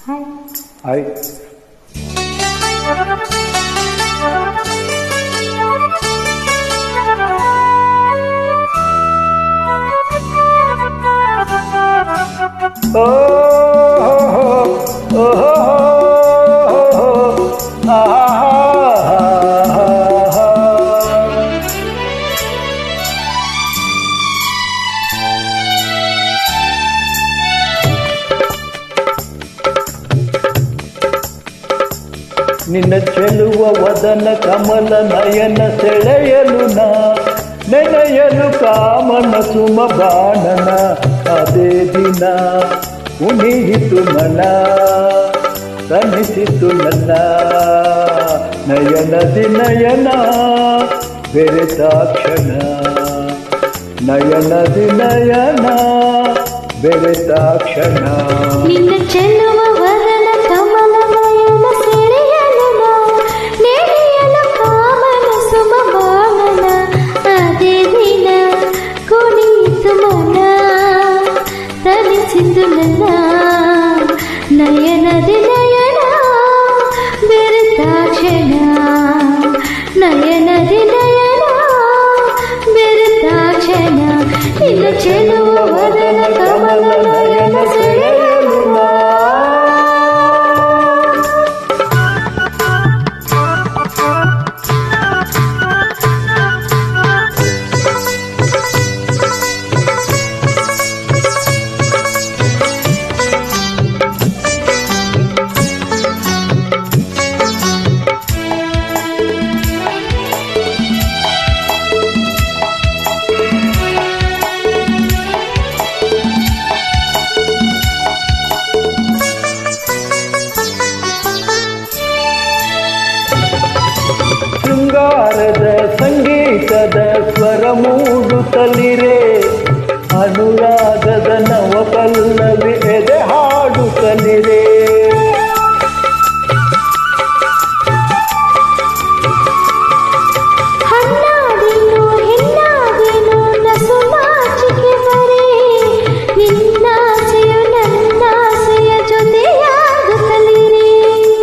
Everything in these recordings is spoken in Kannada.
ಹಾಯ್. ನಿನ್ನ ಚೆಲುವ ವದನ ಕಮಲ ನಯನ ಸೆಳೆಯಲು ನಾ ನೆನೆಯಲು ಕಾಮನ ಸುಮ ಬಾಣನ ಅದೇ ದಿನ ಉಣಿಯಿತು ಮನ ತನಿಸಿತು ನನ್ನ ನಯನದಿ ನಯನ ಬೆರೆತಾಕ್ಷಣ ನಯನದಿ ನಯನ ಬೆರೆತಾಕ್ಷಣ ನಿನ್ನ ಚೆಲುವ ವದನ ಕಮಲ ನಯನ ಸೆಳೆಯಲು ನಾ ನೆನೆಯಲು ಕಾಮನ ಸುಮ ಬಾಣನ ಅದೇ ದಿನ ಕುಣಿಯಿತು ಮನ ತನಿಸಿತು ನನ್ನ ನಯನದಿ ನಯನ ಬೆರೆತಾಕ್ಷಣ ನಯನದಿ ನಯನ ಬೆರೆತಾಕ್ಷಣ ನಿನ್ನ ಚೆಲುವ ವದನ ಕಮಲ ನಯನ ಸೆಳೆಯಲು ನಾ ಶೃಂಗಾರದ ಸಂಗೀತದ ಸ್ವರ ಮೂಡುತ್ತಲಿರೆ ಅನುರಾಗದ ನವ ಪಲ್ಲವಿ ಎದೆ ಹಾಡುತ್ತಲಿರೆ ಹಣ್ಣಾದೆನು ಹೆಣ್ಣಾದೆನು ನಸು ನಾಚಿಕೆ ಬರೆ ನಿನ್ನಾಸೆಯು ನನ್ನಾಸೆಯ ಜೊತೆಯಾಗುತ್ತಲಿರೆ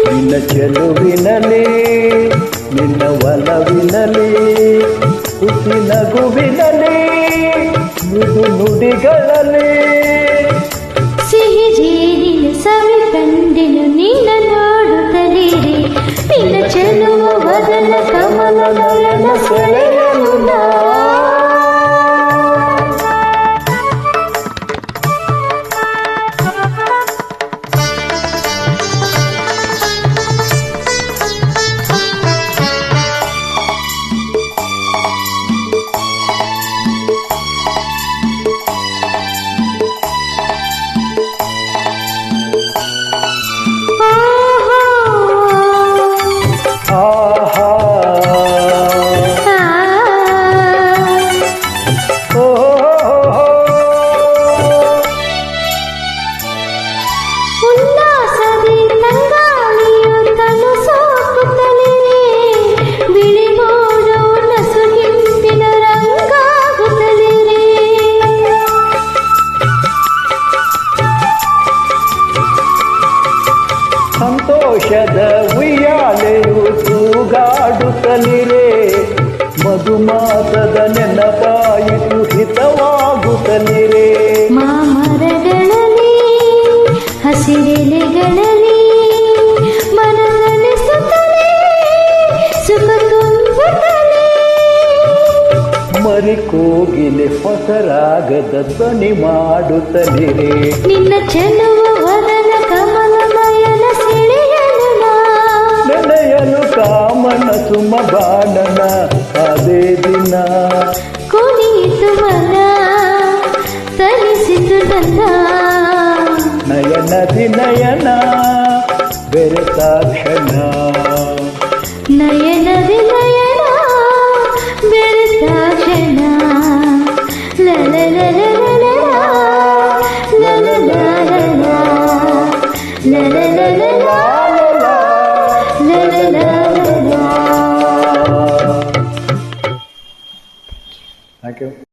ನಿನ್ನ ಚೆಲುವಿನಲ್ಲಿ ನಿನ್ನ ಒಲವಿನಲ್ಲಿ ಹುಸಿ ನಗುವಿನಲ್ಲಿ ಮೃದು ನುಡಿಗಳಲ್ಲಿ ಸಿಹಿ ಜೇನಿನ ಸವಿ ಕಂಡೆನು ನಿನ್ನ ನೋಡುತ್ತಲಿರೆ ನಿನ್ನ ಚೆಲುವ ವದನ ಕಮಲ ನಯನ ಸೆಳೆಯಲು ನಾ ಉಲ್ಲಾಸದಿ ತಂಗಾಳಿಯು ತನು ಸೋಕುತ್ತಲಿರೆ ಬಿಳಿ ಮೋಡವು ನಸುಗಿಂಪಿನ ರಂಗಾಗುತ್ತಲಿರೆ ಸಂತೋಷದ ಉಯ್ಯಾಲೆಯು ತೂಗಾಡುತ್ತಲಿರೆ ಮಧುಮಾಸದ ನೆನಪಾಯಿತು ಹಿತವಾಗುತ್ತಲಿರೆ ಮಾಮರಗಳಲ್ಲಿ ಹಸಿರೆಲೆಗಳಲ್ಲಿ ಮನದಲ್ಲಿ ಸುತ್ತಲೇ ಸುಖ ತುಂಬುತ್ತಲೇ ಮರಿ ಕೋಗಿಲೆ ಹೊಸರಾಗದ ಧ್ವನಿ ಮಾಡುತ್ತಲಿರೆ ನಿನ್ನ ಚೆಲುವ ವದನ ಕಮಲ ನಯನ ಸೆಳೆಯಲು ನಾ ನೆನೆಯಲು ಕಾಮನ ಸುಮ ಬಾಣನ ಅದೇ ದಿನ ಕುಣಿಯಿತು ಮನ ತನಿಸಿತು ನನ್ನ ನಯನದಿ ನಯನ ಬೆರೆತಾಕ್ಷಣ ನಯನದಿ ನಯನ ಬೆರೆತಾಕ್ಷಣ ಲಲಲಲ